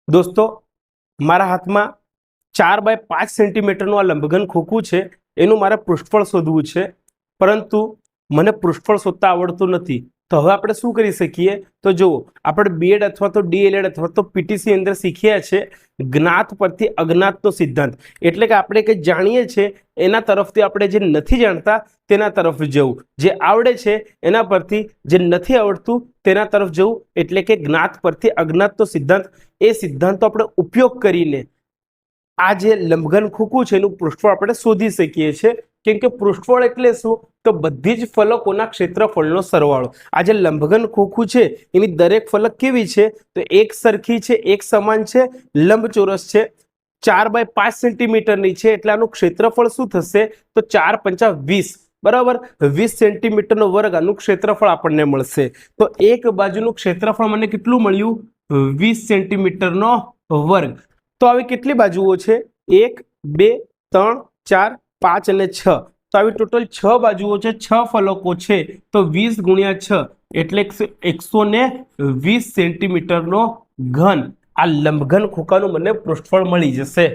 दोस्तों मारा हाथ में 4x5 सेंटीमीटर आ लंबघन खोखું છે એનું મારે પૃષ્ઠફળ શોધવું છે, પરંતુ મને પૃષ્ઠફળ શોધતા આવડતું નથી। તો હવે આપણે શું કરી શકીએ? તો જુઓ, આપણે બીએડ અથવા તો ડીએલએડ અથવા તો પીટીસી અંદર શીખ્યા છે જ્ઞાત પરથી અજ્ઞાતનો સિદ્ધાંત। એટલે કે આપણે કંઈ જાણીએ છે એના તરફથી આપણે જે નથી જાણતા તેના તરફ જવું, જે આવડે છે એના પરથી જે નથી આવડતું તેના તરફ જવું, એટલે કે જ્ઞાત પરથી અજ્ઞાતનો સિદ્ધાંત। એ સિદ્ધાંતનો આપણે ઉપયોગ કરીને આ જે લંબઘન ખોખું છે એનું પૃષ્ઠફળ આપણે શોધી શકીએ છીએ। કેમ કે પૃષ્ઠફળ એટલે શું? તો બધી જ ફલકોના ક્ષેત્રફળનો સરવાળો। આ જે લંબઘન ખોખું છે એની દરેક ફલક કેવી છે? તો એક સરખી છે, એક સમાન છે, લંબચોરસ છે, 4x5 સેન્ટીમીટરની છે, એટલે આનું ક્ષેત્રફળ શું થશે? તો 4 × 20 બરાબર 20 સેન્ટીમીટરનો વર્ગ આનું ક્ષેત્રફળ આપણને મળશે। તો એક બાજુનું ક્ષેત્રફળ મને કેટલું મળ્યું? 20 સેન્ટીમીટરનો વર્ગ। તો આવી કેટલી બાજુઓ છે? 1 2 3 4 5 અને 6। તો આવી ટોટલ 6 બાજુઓ છે, 6 ફલકો છે, તો 20 × 6 એટલે 120 સેન્ટીમીટરનો ઘન આ લંબઘન ખોખાનું મને પૃષ્ઠફળ મળી જશે।